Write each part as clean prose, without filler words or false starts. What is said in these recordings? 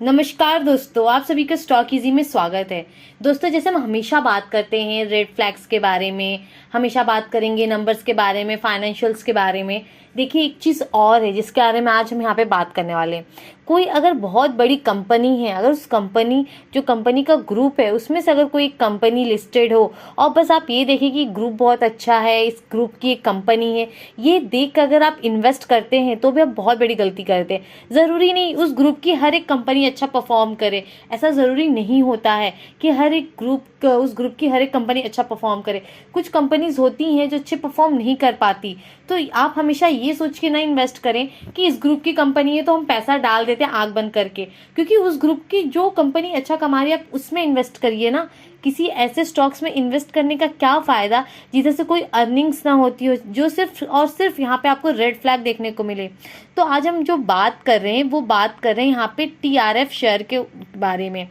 नमस्कार दोस्तों, आप सभी का स्टॉक इजी में स्वागत है। दोस्तों, जैसे हम हमेशा बात करते हैं रेड फ्लैग्स के बारे में, हमेशा बात करेंगे नंबर्स के बारे में, फाइनेंशियल्स के बारे में। देखिए, एक चीज़ और है जिसके बारे में आज हम यहाँ पे बात करने वाले हैं। कोई अगर बहुत बड़ी कंपनी है, अगर उस कंपनी का ग्रुप है, उसमें से अगर कोई कंपनी लिस्टेड हो और बस आप ये देखें कि ग्रुप बहुत अच्छा है, इस ग्रुप की एक कंपनी है, ये देख कर अगर आप इन्वेस्ट करते हैं तो भी आप बहुत बड़ी गलती करते हैं। ज़रूरी नहीं उस ग्रुप की हर एक कंपनी अच्छा परफॉर्म करे, ऐसा ज़रूरी नहीं होता है कि हर एक उस ग्रुप की हर एक कंपनी अच्छा परफॉर्म करे। कुछ कंपनीज होती हैं जो अच्छे परफॉर्म नहीं कर पाती, तो आप हमेशा ये सोच के ना इन्वेस्ट करें कि इस ग्रुप की कंपनी है तो हम पैसा डाल देते हैं आंख बंद करके, क्योंकि उस ग्रुप की जो कंपनी अच्छा कमा रही है आप उसमें इन्वेस्ट करिए ना। किसी ऐसे स्टॉक्स में इन्वेस्ट करने का क्या फ़ायदा जिधर से कोई अर्निंग्स ना होती हो, जो सिर्फ और सिर्फ यहाँ पे आपको रेड फ्लैग देखने को मिले। तो आज हम जो बात कर रहे हैं वो बात कर रहे हैं यहाँ पे टीआरएफ शेयर के बारे में।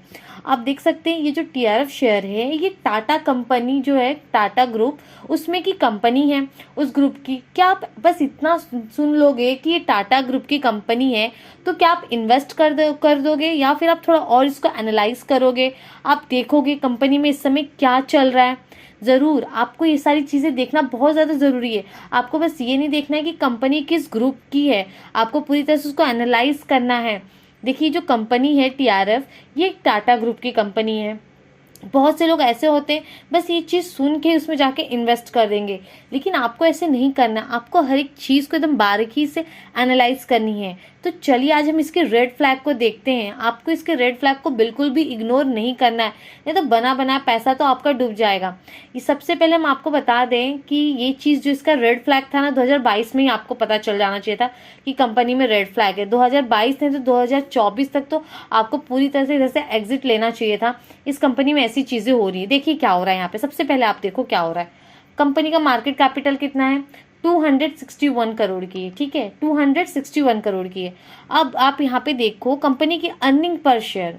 आप देख सकते हैं ये जो टीआरएफ शेयर है ये टाटा कंपनी जो है, टाटा ग्रुप उसमें की कंपनी है। उस ग्रुप की क्या आप बस इतना सुन लोगे कि ये टाटा ग्रुप की कंपनी है तो क्या आप इन्वेस्ट कर दोगे, या फिर आप थोड़ा और इसको एनालाइज करोगे, आप देखोगे कंपनी में इस समय क्या चल रहा है। ज़रूर आपको ये सारी चीज़ें देखना बहुत ज़्यादा ज़रूरी है। आपको बस ये नहीं देखना है कि कंपनी किस ग्रुप की है, आपको पूरी तरह से उसको एनालाइज करना है। देखिए, जो कंपनी है टीआरएफ, ये एक टाटा ग्रुप की कंपनी है। बहुत से लोग ऐसे होते हैं बस ये चीज़ सुन के उसमें जाके इन्वेस्ट कर देंगे, लेकिन आपको ऐसे नहीं करना। आपको हर एक चीज़ को एकदम बारीकी से एनालाइज करनी है। तो चलिए आज हम इसके रेड फ्लैग को देखते हैं। आपको इसके रेड फ्लैग को बिल्कुल भी इग्नोर नहीं करना है, नहीं तो बना बना पैसा तो आपका डूब जाएगा। ये सबसे पहले हम आपको बता दें कि ये चीज़ जो इसका रेड फ्लैग था ना, 2022 में ही आपको पता चल जाना चाहिए था कि कंपनी में रेड फ्लैग है। 2022 नहीं तो 2024 तक तो आपको पूरी तरह से इधर से एग्जिट लेना चाहिए था। इस कंपनी में ऐसी चीज़ें हो रही है। देखिए क्या हो रहा है यहाँ पे। सबसे पहले आप देखो क्या हो रहा है। कंपनी का मार्केट कैपिटल कितना है? 261 करोड़ की है। ठीक है, 261 करोड़ की है। अब आप यहाँ पे देखो कंपनी की अर्निंग पर शेयर,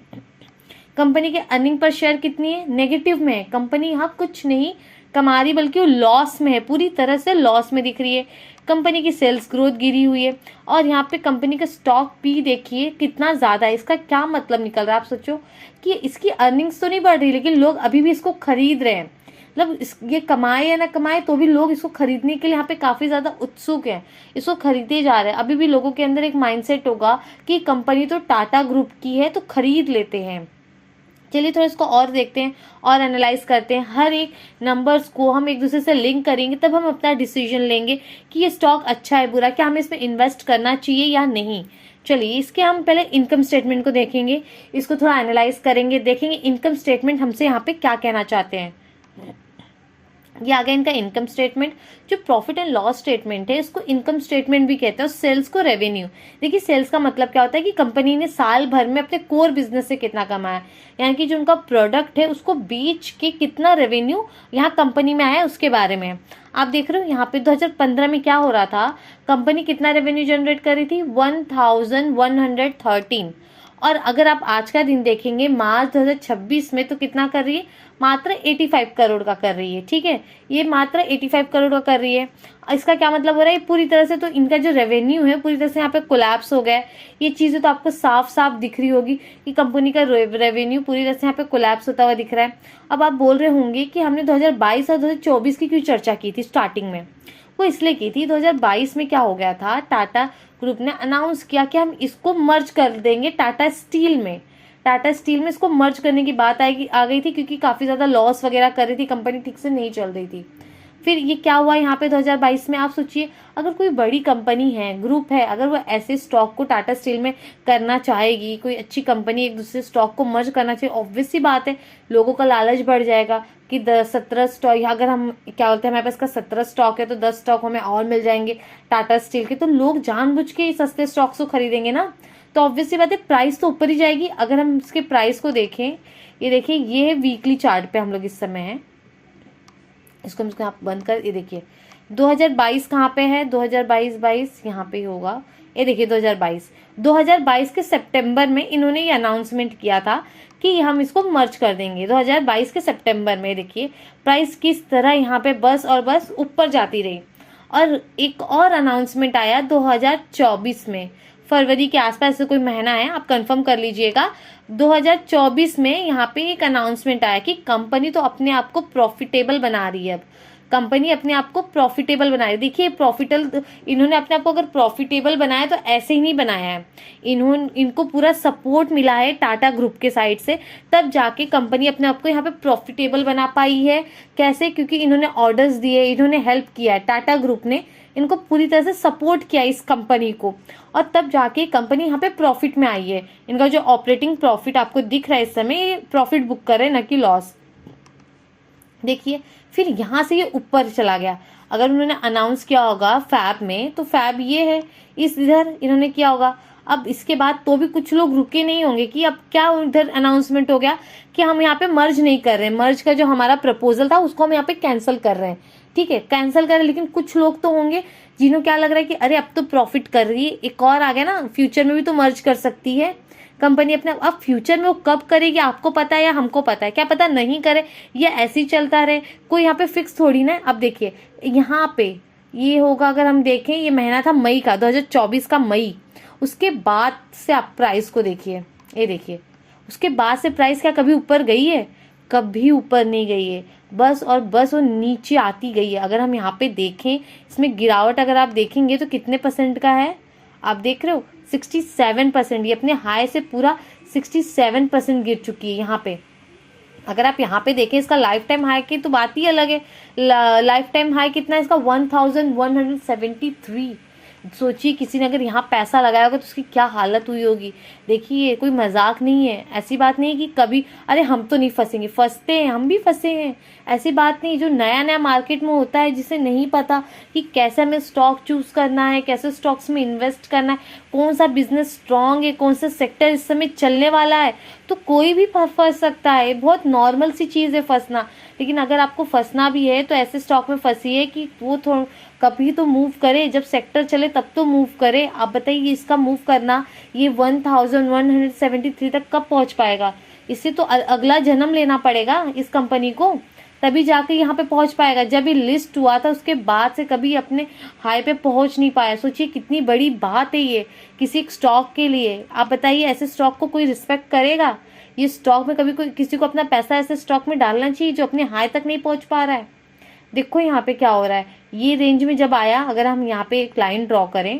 कंपनी के अर्निंग पर शेयर कितनी है? नेगेटिव में है। कंपनी यहाँ कुछ नहीं कमा रही बल्कि वो लॉस में है, पूरी तरह से लॉस में दिख रही है। कंपनी की सेल्स ग्रोथ गिरी हुई है और यहाँ पे कंपनी का स्टॉक भी देखिए कितना ज़्यादा है। इसका क्या मतलब निकल रहा है? आप सोचो कि इसकी अर्निंग्स तो नहीं बढ़ रही लेकिन लोग अभी भी इसको खरीद रहे हैं। मतलब ये कमाए या ना कमाए तो भी लोग इसको खरीदने के लिए यहाँ पे काफ़ी ज़्यादा उत्सुक हैं, इसको खरीदे जा रहे हैं। अभी भी लोगों के अंदर एक माइंडसेट होगा कि कंपनी तो टाटा ग्रुप की है तो खरीद लेते हैं। चलिए थोड़ा इसको और देखते हैं और एनालाइज करते हैं। हर एक नंबर्स को हम एक दूसरे से लिंक करेंगे तब हम अपना डिसीजन लेंगे कि ये स्टॉक अच्छा है बुरा, क्या हमें इसमें इन्वेस्ट करना चाहिए या नहीं। चलिए इसके हम पहले इनकम स्टेटमेंट को देखेंगे, इसको थोड़ा एनालाइज करेंगे, देखेंगे इनकम स्टेटमेंट हमसे यहाँ पे क्या कहना चाहते हैं। ये आ गया इनका इनकम स्टेटमेंट। जो प्रॉफिट एंड लॉस स्टेटमेंट है इसको इनकम स्टेटमेंट भी कहते हैं। सेल्स को रेवेन्यू। देखिए सेल्स का मतलब क्या होता है कि कंपनी ने साल भर में अपने कोर बिजनेस से कितना कमाया, यानी कि जो उनका प्रोडक्ट है उसको बेच के कितना रेवेन्यू यहाँ कंपनी में आया उसके बारे में। आप देख रहे हो यहाँ पे 2015 में क्या हो रहा था, कंपनी कितना रेवेन्यू जनरेट कर रही थी? 1113। और अगर आप आज का दिन देखेंगे मार्च 2026 में तो कितना कर रही है? मात्र 85 करोड़ का कर रही है। ठीक है, ये मात्र 85 करोड़ का कर रही है। इसका क्या मतलब हो रहा है? पूरी तरह से तो इनका जो रेवेन्यू है पूरी तरह से यहाँ पे कोलैप्स हो गया है। ये चीज़ें तो आपको साफ साफ दिख रही होगी कि कंपनी का रेवेन्यू पूरी तरह से यहाँ पे कोलैप्स होता हुआ दिख रहा है। अब आप बोल रहे होंगे कि हमने 2022 और 2024 की क्यों चर्चा की थी स्टार्टिंग में? वो इसलिए की थी, 2022 में क्या हो गया था, टाटा ग्रुप ने अनाउंस किया कि हम इसको मर्ज कर देंगे टाटा स्टील में। टाटा स्टील में इसको मर्ज करने की बात आ गई थी क्योंकि काफ़ी ज़्यादा लॉस वगैरह कर रही थी, कंपनी ठीक से नहीं चल रही थी। फिर ये क्या हुआ यहाँ पे 2022 में? आप सोचिए अगर कोई बड़ी कंपनी है, ग्रुप है, अगर वो ऐसे स्टॉक को टाटा स्टील में करना चाहेगी, कोई अच्छी कंपनी एक दूसरे स्टॉक को मर्ज करना चाहिए, ऑब्वियस सी बात है लोगों का लालच बढ़ जाएगा कि 17 स्टॉक, अगर हम क्या बोलते हैं हमारे पास का 17 स्टॉक है तो 10 स्टॉक हमें और मिल जाएंगे टाटा स्टील के, तो लोग जानबूझ के सस्ते स्टॉक्स को खरीदेंगे ना। तो ऑब्वियस सी बात है प्राइस तो ऊपर ही जाएगी। अगर हम इसके प्राइस को देखें, ये देखिए ये है वीकली चार्ट पे हम लोग इस समय हैं, इसको हम यहाँ बंद कर, ये देखिए 2022 कहाँ पे है? 2022 यहाँ पे ही होगा। ये देखिए 2022 के सितंबर में इन्होंने ये अनाउंसमेंट किया था कि हम इसको मर्ज कर देंगे। 2022 के सितंबर में देखिए प्राइस किस तरह यहाँ पे बस और बस ऊपर जाती रही। और एक और अनाउंसमेंट आया 2024 में, फरवरी के आसपास से कोई महीना है, आप कंफर्म कर लीजिएगा। 2024 में यहाँ पे एक अनाउंसमेंट आया कि कंपनी तो अपने आप को प्रॉफिटेबल बना रही है। अब कंपनी अपने आप को प्रॉफिटेबल बना रही है। देखिए प्रॉफिटेबल, इन्होंने अपने आप को अगर प्रॉफिटेबल बनाया तो ऐसे ही नहीं बनाया है, इनको पूरा सपोर्ट मिला है टाटा ग्रुप के साइड से, तब जाके कंपनी अपने आप को यहाँ पे प्रॉफिटेबल बना पाई है। कैसे? क्योंकि इन्होंने ऑर्डर्स दिए, इन्होंने हेल्प किया है, टाटा ग्रुप ने इनको पूरी तरह से सपोर्ट किया इस कंपनी को, और तब जाके कंपनी यहाँ पे प्रॉफिट में आई है। इनका जो ऑपरेटिंग प्रॉफिट आपको दिख रहा है इस समय, ये प्रॉफिट बुक कर रहे हैं, न कि लॉस। देखिए फिर यहाँ से ये ऊपर चला गया। अगर उन्होंने अनाउंस किया होगा फैब में, तो फैब ये है, इस इधर इन्होंने किया होगा। अब इसके बाद तो भी कुछ लोग रुके नहीं होंगे कि अब क्या उधर अनाउंसमेंट हो गया कि हम यहाँ पे मर्ज नहीं कर रहे हैं, मर्ज का जो हमारा प्रपोजल था उसको हम यहाँ पे कैंसिल कर रहे हैं। ठीक है, कैंसिल कर रहे हैं, लेकिन कुछ लोग तो होंगे जिन्हों क्या लग रहा है कि अरे अब तो प्रॉफिट कर रही है, एक और आ गया ना, फ्यूचर में भी तो मर्ज कर सकती है कंपनी अपने। अब फ्यूचर में वो कब करेगी आपको पता है या हमको पता है? क्या पता नहीं करे, ये ऐसे ही चलता रहे, कोई यहाँ पे फिक्स थोड़ी ना है। अब देखिए यहाँ पे ये होगा, अगर हम देखें ये महीना था मई का, 2024 का मई, उसके बाद से आप प्राइस को देखिए, ये देखिए उसके बाद से प्राइस क्या कभी ऊपर गई है? कभी ऊपर नहीं गई है, बस और बस वो नीचे आती गई है। अगर हम यहाँ पे देखें, इसमें गिरावट अगर आप देखेंगे तो कितने परसेंट का है, आप देख रहे हो 67%। ये अपने हाई से पूरा 67% गिर चुकी है यहाँ पे। अगर आप यहाँ पे देखें इसका लाइफ टाइम हाई की तो बात ही अलग है। लाइफ टाइम हाई कितना है इसका? 1173। सोचिए किसी ने अगर यहाँ पैसा लगाया होगा तो उसकी क्या हालत हुई होगी। देखिए कोई मजाक नहीं है, ऐसी बात नहीं है कि कभी अरे हम तो नहीं फंसेंगे, फंसते हैं, हम भी फंसे हैं, ऐसी बात नहीं। जो नया नया मार्केट में होता है, जिसे नहीं पता कि कैसे हमें स्टॉक चूज करना है, कैसे स्टॉक्स में इन्वेस्ट करना है, कौन सा बिजनेस स्ट्रांग है, कौन सा सेक्टर इस समय चलने वाला है, तो कोई भी फंस सकता है। बहुत नॉर्मल सी चीज़ है फंसना। लेकिन अगर आपको फंसना भी है तो ऐसे स्टॉक में फंसिए कि वो थोड़ा कभी तो मूव करे, जब सेक्टर चले तब तो मूव करे। आप बताइए इसका मूव करना ये 1173 तक कब पहुंच पाएगा? इससे तो अगला जन्म लेना पड़ेगा इस कंपनी को, तभी जाके यहाँ पे पहुंच पाएगा। जब ये लिस्ट हुआ था उसके बाद से कभी अपने हाई पे पहुंच नहीं पाया। सोचिए कितनी बड़ी बात है ये किसी स्टॉक के लिए। आप बताइए ऐसे स्टॉक को कोई रिस्पेक्ट करेगा? ये स्टॉक में कभी कोई किसी को अपना पैसा ऐसे स्टॉक में डालना चाहिए जो अपने हाई तक नहीं पहुंच पा रहा है? देखो यहाँ पे क्या हो रहा है, ये रेंज में जब आया, अगर हम यहाँ पे एक लाइन ड्रॉ करें,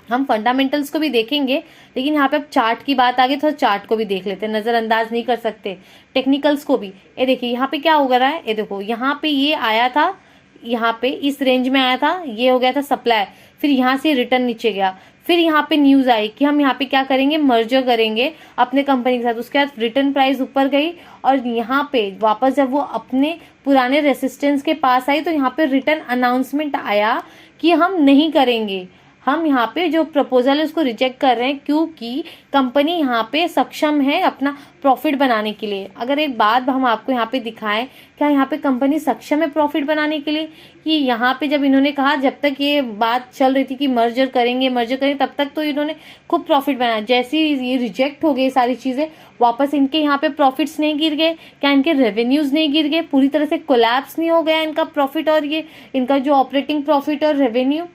हम फंडामेंटल्स को भी देखेंगे, लेकिन यहाँ पे अब चार्ट की बात आ गई तो चार्ट को भी देख लेते हैं, नजरअंदाज नहीं कर सकते टेक्निकल्स को भी। ये देखिए यहाँ पे क्या हो रहा है, ये देखो यहाँ पे ये आया था, यहाँ पे इस रेंज में आया था, ये हो गया था सप्लाई, फिर यहाँ से रिटर्न नीचे गया, फिर यहाँ पे न्यूज आई कि हम यहाँ पे क्या करेंगे, मर्जर करेंगे अपने कंपनी के साथ। उसके बाद रिटर्न प्राइस ऊपर गई और यहाँ पे वापस जब वो अपने पुराने रेसिस्टेंस के पास आई तो यहाँ पे रिटर्न अनाउंसमेंट आया कि हम नहीं करेंगे, हम यहाँ पे जो प्रपोजल है उसको रिजेक्ट कर रहे हैं, क्योंकि कंपनी यहाँ पे सक्षम है अपना प्रॉफिट बनाने के लिए। अगर एक बात हम आपको यहाँ पे दिखाएं, क्या यहाँ पे कंपनी सक्षम है प्रॉफिट बनाने के लिए? कि यहाँ पे जब इन्होंने कहा, जब तक ये बात चल रही थी कि मर्जर करेंगे, तब तक तो इन्होंने खूब प्रॉफिट बनाया। जैसे ही ये रिजेक्ट हो गई सारी चीजें, वापस इनके यहाँ पे प्रॉफिट्स नहीं गिर गए क्या? इनके रेवेन्यूज नहीं गिर गए? पूरी तरह से कोलैप्स नहीं हो गया इनका प्रॉफिट और ये इनका जो ऑपरेटिंग प्रॉफिट और रेवेन्यू?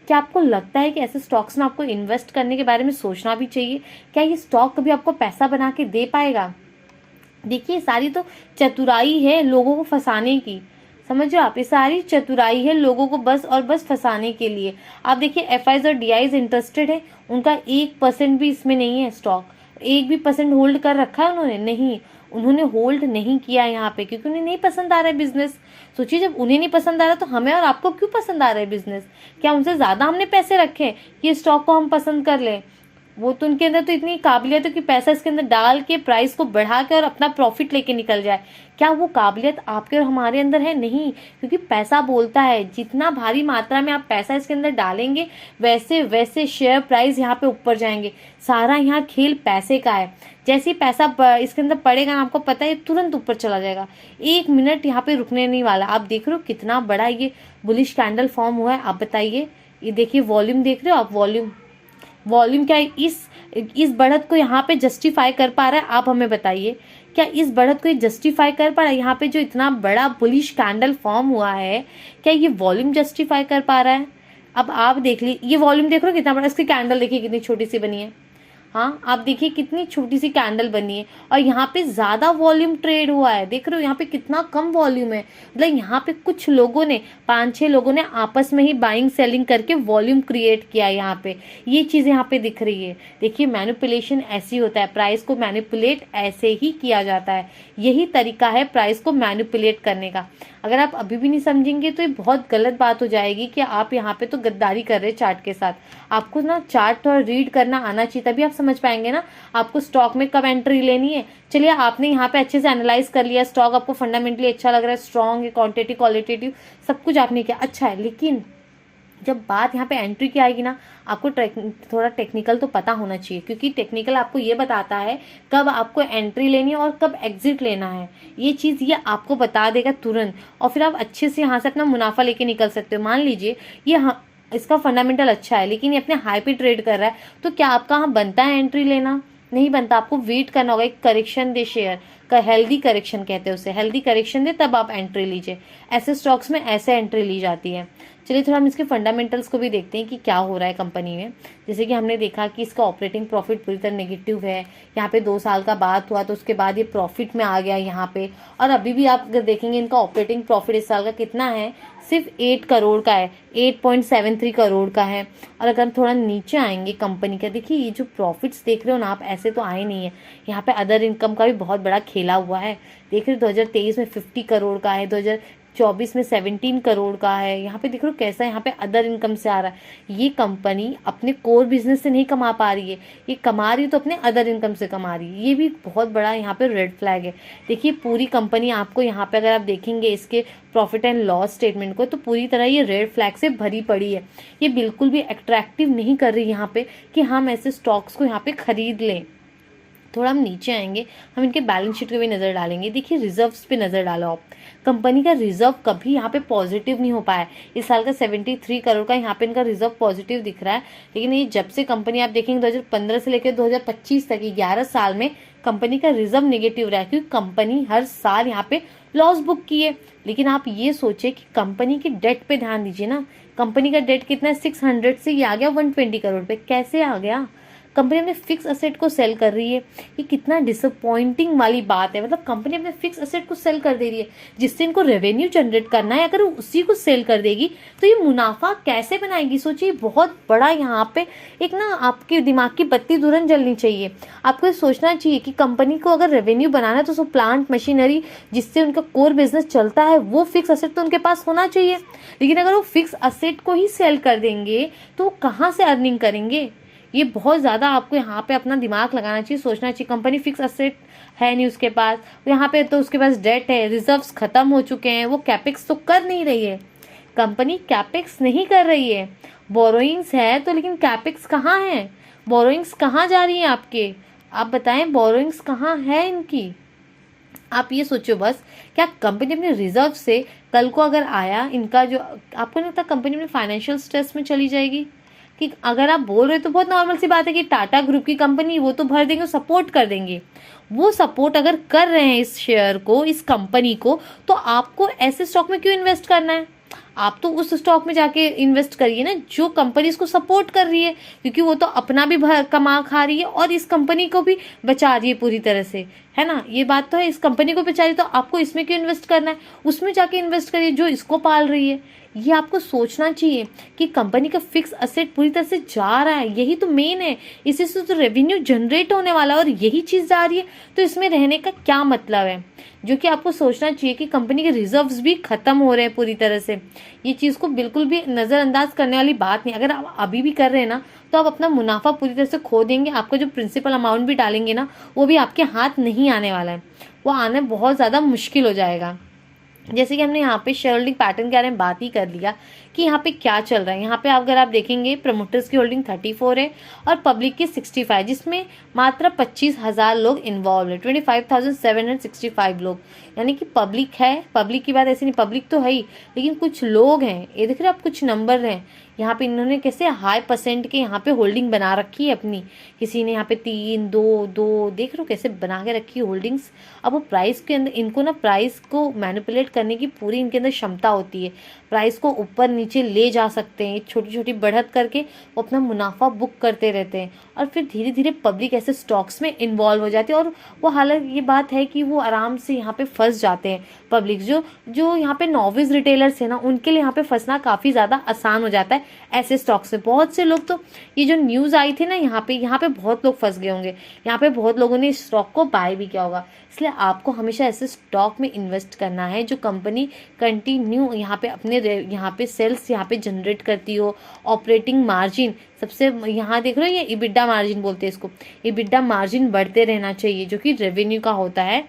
क्या आपको लगता है कि ऐसे स्टॉक्स में आपको इन्वेस्ट करने के बारे में सोचना भी चाहिए? क्या ये स्टॉक कभी आपको पैसा बना के दे पाएगा? देखिए सारी तो चतुराई है लोगों को फंसाने की, समझ रहे हो आप? ये सारी चतुराई है लोगों को बस और बस फंसाने के लिए। आप देखिए एफआईज और डीआईज इंटरेस्टेड है, उनका 1% भी इसमें नहीं है स्टॉक, 1% होल्ड कर रखा है उन्होंने? नहीं, उन्होंने होल्ड नहीं किया यहाँ पे, क्योंकि उन्हें नहीं पसंद आ रहा है बिजनेस। सोचिए जब उन्हें नहीं पसंद आ रहा तो हमें और आपको क्यों पसंद आ रहा है बिजनेस? क्या उनसे ज्यादा हमने पैसे रखे हैं कि स्टॉक को हम पसंद कर लें? वो तो उनके अंदर तो इतनी काबिलियत है कि पैसा इसके अंदर डाल के प्राइस को बढ़ा के और अपना प्रॉफिट लेके निकल जाए। क्या वो काबिलियत आपके और हमारे अंदर है? नहीं, क्योंकि पैसा बोलता है, जितना भारी मात्रा में आप पैसा इसके अंदर डालेंगे वैसे वैसे शेयर प्राइस यहाँ पे ऊपर जाएंगे। सारा यहाँ खेल पैसे का है। जैसे ही पैसा इसके अंदर पड़ेगा ना, आपको पता है तुरंत ऊपर चला जाएगा, 1 मिनट यहाँ पे रुकने नहीं वाला। आप देख रहे हो कितना बड़ा ये बुलिश कैंडल फॉर्म हुआ है। आप बताइए, ये देखिए वॉल्यूम देख रहे हो आप? वॉल्यूम क्या इस बढ़त को यहाँ पे जस्टिफाई कर पा रहा है? आप हमें बताइए, क्या इस बढ़त को ये जस्टिफाई कर पा रहा है? यहाँ पे जो इतना बड़ा बुलिश कैंडल फॉर्म हुआ है, क्या ये वॉल्यूम जस्टिफाई कर पा रहा है? अब आप देख ली, ये वॉल्यूम देख रहे हो कितना बड़ा, इसकी कैंडल देखिए कितनी छोटी सी बनी है। हाँ, आप देखिए कितनी छोटी सी कैंडल बनी है, और यहाँ पे ज्यादा वॉल्यूम ट्रेड हुआ है। देख रहे हो यहाँ पे कितना कम वॉल्यूम है। मतलब यहाँ पे कुछ लोगों ने, 5-6 लोगों ने आपस में ही बाइंग सेलिंग करके वॉल्यूम क्रिएट किया है यहाँ पे। ये चीज यहाँ पे दिख रही है। देखिए मैनिपुलेशन ऐसे ही होता है, प्राइस को मैनिपुलेट ऐसे ही किया जाता है। यही तरीका है प्राइस को मैनिपुलेट करने का। अगर आप अभी भी नहीं समझेंगे तो ये बहुत गलत बात हो जाएगी कि आप यहाँ पे तो गद्दारी कर रहे हैं चार्ट के साथ। आपको ना चार्ट और रीड करना आना चाहिए, तभी आप समझ पाएंगे ना आपको स्टॉक में कब एंट्री लेनी है। चलिए, आपने यहाँ पे अच्छे से एनालाइज कर लिया, स्टॉक आपको फंडामेंटली अच्छा लग रहा है, स्ट्रॉन्ग है, क्वांटिटी क्वालिटेटिव सब कुछ आपने किया, अच्छा है। लेकिन जब बात यहाँ पे एंट्री की आएगी ना, आपको थोड़ा टेक्निकल तो पता होना चाहिए, क्योंकि टेक्निकल आपको ये बताता है कब आपको एंट्री लेनी है और कब एग्जिट लेना है। ये चीज़ ये आपको बता देगा तुरंत, और फिर आप अच्छे से यहाँ से अपना मुनाफा लेके निकल सकते हो। मान लीजिए ये इसका फंडामेंटल अच्छा है, लेकिन ये अपने हाई पे ट्रेड कर रहा है, तो क्या आपका यहाँ बनता है एंट्री लेना? नहीं बनता। आपको वेट करना होगा, एक करेक्शन दे शेयर का, हेल्दी करेक्शन कहते हैं उसे, हेल्दी करेक्शन दे तब आप एंट्री लीजिए। ऐसे स्टॉक्स में ऐसे एंट्री ली जाती है। चलिए थोड़ा हम इसके फंडामेंटल्स को भी देखते हैं कि क्या हो रहा है कंपनी में। जैसे कि हमने देखा कि इसका ऑपरेटिंग प्रॉफिट पूरी तरह नेगेटिव है। यहाँ पे 2 साल का बात हुआ तो उसके बाद ये प्रॉफिट में आ गया यहाँ पे, और अभी भी आप अगर देखेंगे इनका ऑपरेटिंग प्रॉफिट इस साल का कितना है, सिर्फ 8 करोड़ का है, 8.73 करोड़ का है। और अगर हम थोड़ा नीचे आएंगे कंपनी का, देखिए ये जो प्रॉफिट्स देख रहे हो ना आप, ऐसे तो आए नहीं है। यहाँ पे अदर इनकम का भी बहुत बड़ा खेला हुआ है। देख रहे हो 2023 में 50 करोड़ का है, 2024 में 17 करोड़ का है। यहाँ पे देख रहे हो कैसा यहाँ पे अदर इनकम से आ रहा है। ये कंपनी अपने कोर बिजनेस से नहीं कमा पा रही है, ये कमा रही है तो अपने अदर इनकम से कमा रही है। ये भी बहुत बड़ा यहाँ पे रेड फ्लैग है। देखिए पूरी कंपनी आपको यहाँ पे अगर आप देखेंगे इसके प्रॉफिट एंड लॉस स्टेटमेंट को, तो पूरी तरह ये रेड फ्लैग से भरी पड़ी है। ये बिल्कुल भी अट्रैक्टिव नहीं कर रही यहाँ पे कि हम ऐसे स्टॉक्स को यहाँ पे खरीद लें। थोड़ा हम नीचे आएंगे, हम इनके बैलेंस शीट पे भी नज़र डालेंगे। देखिए रिजर्व्स पे नज़र डालो आप, कंपनी का रिजर्व कभी यहाँ पे पॉजिटिव नहीं हो पाया। इस साल का 73 करोड़ का यहाँ पे इनका रिजर्व पॉजिटिव दिख रहा है, लेकिन ये जब से कंपनी आप देखेंगे 2015 से लेकर 2025 तक 11 साल में कंपनी का रिजर्व नेगेटिव रहा है, क्योंकि कंपनी हर साल यहाँ पे लॉस बुक की है। लेकिन आप ये सोचे कि कंपनी के डेट पे ध्यान दीजिए ना, कंपनी का डेट कितना है, 600 से ये आ गया 120 करोड़ पे। कैसे आ गया? कंपनी अपने फिक्स असेट को सेल कर रही है। ये कितना डिसअपॉइंटिंग वाली बात है। मतलब कंपनी अपने फिक्स असेट को सेल कर दे रही है, जिससे इनको रेवेन्यू जनरेट करना है। अगर वो उसी को सेल कर देगी तो ये मुनाफा कैसे बनाएगी? सोचिए, बहुत बड़ा यहाँ पे एक ना आपके दिमाग की बत्ती तुरंत जलनी चाहिए। आपको ये सोचना चाहिए कि कंपनी को अगर रेवेन्यू बनाना है तो उसको प्लांट मशीनरी जिससे उनका कोर बिजनेस चलता है, वो फिक्स असेट तो उनके पास होना चाहिए। लेकिन अगर वो फिक्स असेट को ही सेल कर देंगे तो वो कहाँ से अर्निंग करेंगे? ये बहुत ज़्यादा आपको यहाँ पे अपना दिमाग लगाना चाहिए, सोचना चाहिए। कंपनी फिक्स असेट है नहीं उसके पास, यहाँ पे तो उसके पास डेट है, रिजर्व्स खत्म हो चुके हैं, वो कैपेक्स तो कर नहीं रही है। कंपनी कैपेक्स नहीं कर रही है, बोरोइंग्स है तो, लेकिन कैपेक्स कहाँ है? बोरोइंग्स कहाँ जा रही है आपके? आप बताएं, बोरोइंग्स कहाँ है इनकी? आप ये सोचो बस, क्या कंपनी अपने रिजर्व से कल को अगर आया इनका जो, आपको नहीं लगता कंपनी अपने फाइनेंशियल स्ट्रेस में चली जाएगी? कि अगर आप बोल रहे हो तो बहुत नॉर्मल सी बात है कि टाटा ग्रुप की कंपनी, वो तो भर देंगे, सपोर्ट कर देंगे। वो सपोर्ट अगर कर रहे हैं इस शेयर को, इस कंपनी को, तो आपको ऐसे स्टॉक में क्यों इन्वेस्ट करना है? आप तो उस स्टॉक में जाके इन्वेस्ट करिए ना जो कंपनी इसको सपोर्ट कर रही है, क्योंकि वो तो अपना भी कमा खा रही है और इस कंपनी को भी बचा रही है पूरी तरह से, है ना? ये बात तो है, इस कंपनी को बचा रही है, तो आपको इसमें क्यों इन्वेस्ट करना है? उसमें जाके इन्वेस्ट करिए जो इसको पाल रही है। ये आपको सोचना चाहिए कि कंपनी का फिक्स असेट पूरी तरह से जा रहा है, यही तो मेन है। इसी से तो रेवेन्यू जनरेट होने वाला है, और यही चीज़ जा रही है, तो इसमें रहने का क्या मतलब है? जो कि आपको सोचना चाहिए कि कंपनी के रिजर्व्स भी खत्म हो रहे हैं पूरी तरह से। ये चीज़ को बिल्कुल भी नज़रअंदाज करने वाली बात नहीं। अगर आप अभी भी कर रहे हैं ना, तो आप अपना मुनाफा पूरी तरह से खो देंगे। आपका जो प्रिंसिपल अमाउंट भी डालेंगे ना, वो भी आपके हाथ नहीं आने वाला है, वो आना बहुत ज़्यादा मुश्किल हो जाएगा। जैसे कि हमने यहाँ पे शेयर होल्डिंग पैटर्न के बारे में बात ही कर लिया कि यहाँ पे क्या चल रहा है। यहाँ पे अगर आप देखेंगे प्रमोटर्स की होल्डिंग 34 है और पब्लिक की 65, जिसमें मात्र 25,000 लोग इन्वॉल्व है, 25,765 लोग। यानी कि पब्लिक है, पब्लिक की बात ऐसी नहीं, पब्लिक तो है ही, लेकिन कुछ लोग हैं, ये देख रहे हैं आप, कुछ नंबर हैं यहाँ पे। इन्होंने कैसे हाई परसेंट के यहाँ पे होल्डिंग बना रखी है अपनी। किसी ने यहाँ पे 3, 2, 2, देख रहे हो कैसे बना के रखी है होल्डिंग्स। अब वो प्राइस के अंदर, इनको ना प्राइस को मैनिपुलेट करने की पूरी इनके अंदर क्षमता होती है। प्राइस को ऊपर नीचे ले जा सकते हैं। छोटी छोटी बढ़त करके वो अपना मुनाफा बुक करते रहते हैं और फिर धीरे धीरे पब्लिक ऐसे स्टॉक्स में इन्वॉल्व हो जाती है। और वो हालांकि ये बात है कि वो आराम से यहाँ पे फंस जाते हैं। पब्लिक जो जो यहाँ पे नॉविस रिटेलर्स है ना, उनके लिए यहाँ पे फंसना काफ़ी ज़्यादा आसान हो जाता है ऐसे स्टॉक्स में। बहुत से लोग तो, ये जो न्यूज़ आई थी ना यहाँ पे बहुत लोग फंस गए होंगे। यहाँ पे बहुत लोगों ने इस स्टॉक को बाय भी किया होगा। इसलिए आपको हमेशा ऐसे स्टॉक में इन्वेस्ट करना है जो कंपनी कंटिन्यू यहाँ पे अपने यहाँ पे सेल्स यहाँ पे जनरेट करती हो। ऑपरेटिंग मार्जिन सबसे, यहाँ देख रहे हो, ये इबिडा मार्जिन बोलते हैं इसको। इबिडा मार्जिन बढ़ते रहना चाहिए, जो कि रेवेन्यू का होता है।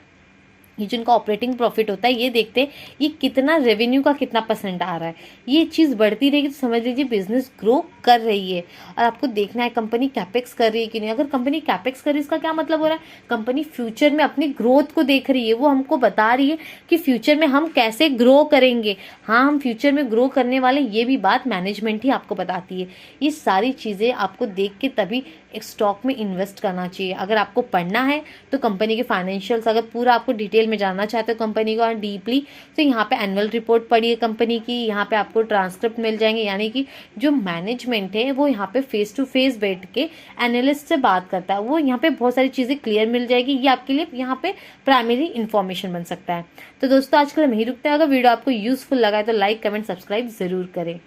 ये जो इनका ऑपरेटिंग प्रॉफिट होता है, ये देखते हैं ये कितना रेवेन्यू का कितना परसेंट आ रहा है। ये चीज़ बढ़ती रहेगी तो समझ लीजिए बिजनेस ग्रो कर रही है। और आपको देखना है कंपनी कैपेक्स कर रही है कि नहीं। अगर कंपनी कैपेक्स कर रही है, इसका क्या मतलब हो रहा है, कंपनी फ्यूचर में अपनी ग्रोथ को देख रही है। वो हमको बता रही है कि फ्यूचर में हम कैसे ग्रो करेंगे। हाँ, हम फ्यूचर में ग्रो करने वाले, ये भी बात मैनेजमेंट ही आपको बताती है। ये सारी चीज़ें आपको देख के तभी एक स्टॉक में इन्वेस्ट करना चाहिए। अगर आपको पढ़ना है तो कंपनी के फाइनेंशियल्स, अगर पूरा आपको डिटेल में जानना चाहते हो कंपनी को डीपली, तो यहाँ पे एनुअल रिपोर्ट पढ़िए कंपनी की। यहाँ पे आपको ट्रांसक्रिप्ट मिल जाएंगे, यानी कि जो मैनेजमेंट है वो यहाँ पे फेस टू फेस बैठ के एनालिस्ट से बात करता है। वो यहाँ पे बहुत सारी चीज़ें क्लियर मिल जाएगी। ये आपके लिए यहाँ पे प्राइमरी इन्फॉर्मेशन बन सकता है। तो दोस्तों, आजकल हम यही रुकते हैं। अगर वीडियो आपको यूजफुल लगा है तो लाइक, कमेंट, सब्सक्राइब जरूर करें।